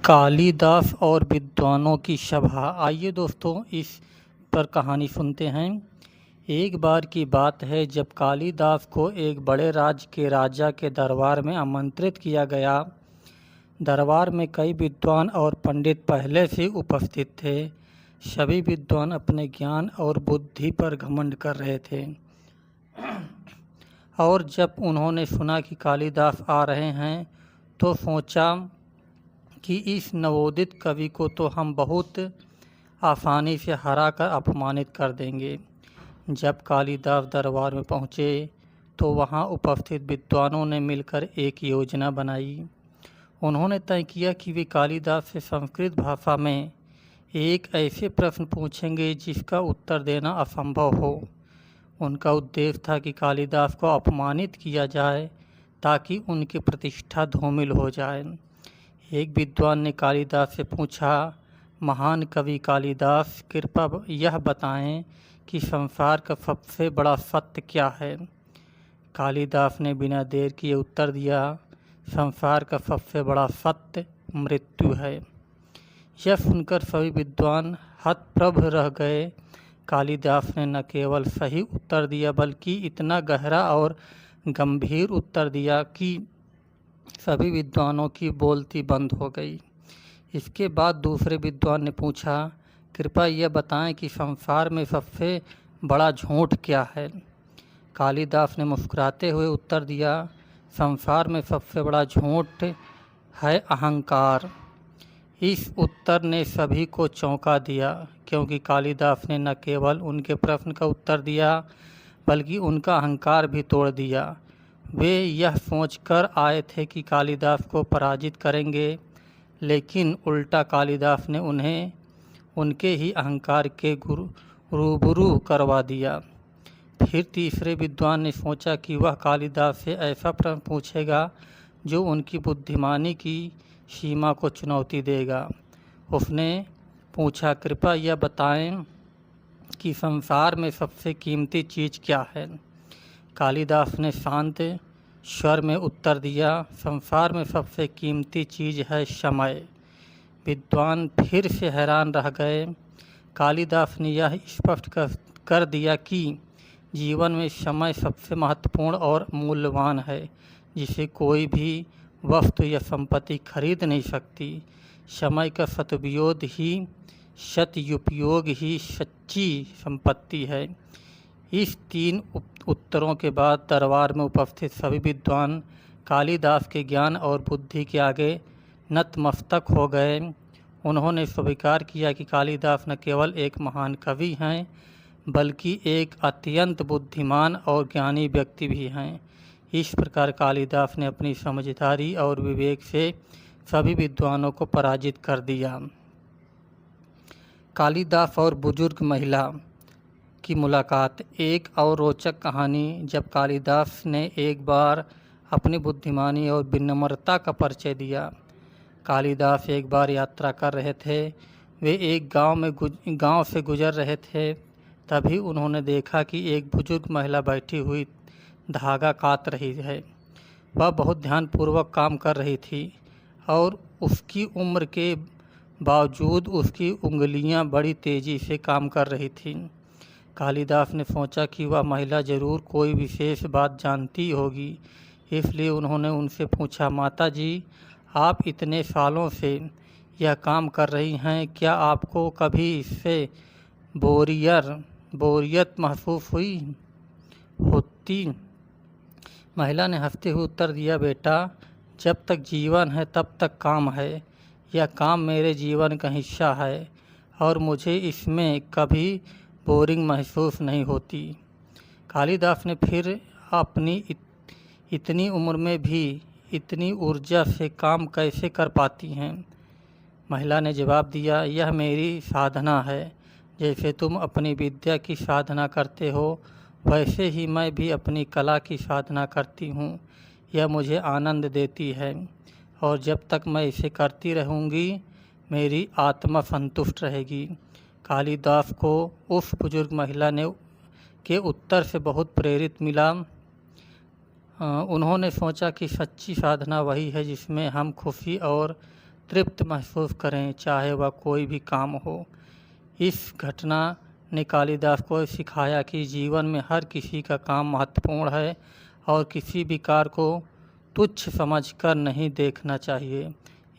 कालिदास और विद्वानों की सभा। आइए दोस्तों इस पर कहानी सुनते हैं। एक बार की बात है जब कालिदास को एक बड़े राज्य के राजा के दरबार में आमंत्रित किया गया। दरबार में कई विद्वान और पंडित पहले से उपस्थित थे। सभी विद्वान अपने ज्ञान और बुद्धि पर घमंड कर रहे थे और जब उन्होंने सुना कि कालिदास आ रहे हैं तो सोचा कि इस नवोदित कवि को तो हम बहुत आसानी से हरा कर अपमानित कर देंगे। जब कालिदास दरबार में पहुँचे तो वहाँ उपस्थित विद्वानों ने मिलकर एक योजना बनाई। उन्होंने तय किया कि वे कालिदास से संस्कृत भाषा में एक ऐसे प्रश्न पूछेंगे जिसका उत्तर देना असंभव हो। उनका उद्देश्य था कि कालिदास को अपमानित किया जाए ताकि उनकी प्रतिष्ठा धूमिल हो जाए। एक विद्वान ने कालिदास से पूछा, महान कवि कालिदास, कृपया यह बताएं कि संसार का सबसे बड़ा सत्य क्या है। कालिदास ने बिना देर किए उत्तर दिया, संसार का सबसे बड़ा सत्य मृत्यु है। यह सुनकर सभी विद्वान हतप्रभ रह गए। कालिदास ने न केवल सही उत्तर दिया बल्कि इतना गहरा और गंभीर उत्तर दिया कि सभी विद्वानों की बोलती बंद हो गई। इसके बाद दूसरे विद्वान ने पूछा, कृपया यह बताएं कि संसार में सबसे बड़ा झूठ क्या है। कालिदास ने मुस्कुराते हुए उत्तर दिया, संसार में सबसे बड़ा झूठ है अहंकार। इस उत्तर ने सभी को चौंका दिया क्योंकि कालिदास ने न केवल उनके प्रश्न का उत्तर दिया बल्कि उनका अहंकार भी तोड़ दिया। वे यह सोचकर आए थे कि कालिदास को पराजित करेंगे, लेकिन उल्टा कालिदास ने उन्हें उनके ही अहंकार के रूबरू करवा दिया। फिर तीसरे विद्वान ने सोचा कि वह कालिदास से ऐसा प्रश्न पूछेगा जो उनकी बुद्धिमानी की सीमा को चुनौती देगा। उसने पूछा, कृपया यह बताएं कि संसार में सबसे कीमती चीज़ क्या है। कालिदास ने शांत स्वर में उत्तर दिया, संसार में सबसे कीमती चीज़ है समय। विद्वान फिर से हैरान रह गए। कालिदास ने यह स्पष्ट कर दिया कि जीवन में समय सबसे महत्वपूर्ण और मूल्यवान है, जिसे कोई भी वस्तु या संपत्ति खरीद नहीं सकती। समय का सदुपयोग ही सच्ची संपत्ति है। इस तीन उत्तरों के बाद दरबार में उपस्थित सभी विद्वान कालिदास के ज्ञान और बुद्धि के आगे नतमस्तक हो गए। उन्होंने स्वीकार किया कि कालिदास न केवल एक महान कवि हैं बल्कि एक अत्यंत बुद्धिमान और ज्ञानी व्यक्ति भी हैं। इस प्रकार कालिदास ने अपनी समझदारी और विवेक से सभी विद्वानों को पराजित कर दिया। कालिदास और बुजुर्ग महिला की मुलाकात। एक और रोचक कहानी। जब कालिदास ने एक बार अपनी बुद्धिमानी और विनम्रता का परिचय दिया। कालिदास एक बार यात्रा कर रहे थे। वे एक गांव से गुजर रहे थे। तभी उन्होंने देखा कि एक बुजुर्ग महिला बैठी हुई धागा काट रही है। वह बहुत ध्यानपूर्वक काम कर रही थी और उसकी उम्र के बावजूद उसकी उंगलियां बड़ी तेज़ी से काम कर रही थीं। कालिदास ने सोचा कि वह महिला ज़रूर कोई विशेष बात जानती होगी, इसलिए उन्होंने उनसे पूछा, माता जी, आप इतने सालों से यह काम कर रही हैं, क्या आपको कभी इससे बोरियत महसूस होती? महिला ने हंसते हुए उत्तर दिया, बेटा, जब तक जीवन है तब तक काम है। यह काम मेरे जीवन का हिस्सा है और मुझे इसमें कभी बोरिंग महसूस नहीं होती। कालिदास ने फिर अपनी इतनी उम्र में भी इतनी ऊर्जा से काम कैसे कर पाती हैं? महिला ने जवाब दिया, यह मेरी साधना है। जैसे तुम अपनी विद्या की साधना करते हो वैसे ही मैं भी अपनी कला की साधना करती हूँ। यह मुझे आनंद देती है और जब तक मैं इसे करती रहूँगी मेरी आत्मा संतुष्ट रहेगी। कालिदास को उस बुजुर्ग महिला के उत्तर से बहुत प्रेरित मिला। उन्होंने सोचा कि सच्ची साधना वही है जिसमें हम खुशी और तृप्त महसूस करें, चाहे वह कोई भी काम हो। इस घटना ने कालिदास को सिखाया कि जीवन में हर किसी का काम महत्वपूर्ण है और किसी भी कार्य को तुच्छ समझकर नहीं देखना चाहिए।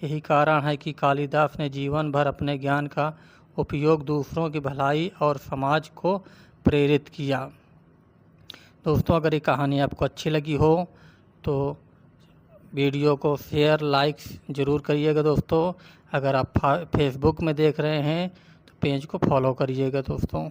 यही कारण है कि कालिदास ने जीवन भर अपने ज्ञान का उपयोग दूसरों की भलाई और समाज को प्रेरित किया। दोस्तों, अगर ये कहानी आपको अच्छी लगी हो तो वीडियो को शेयर लाइक ज़रूर करिएगा दोस्तों। अगर आप फेसबुक में देख रहे हैं तो पेज को फॉलो करिएगा दोस्तों।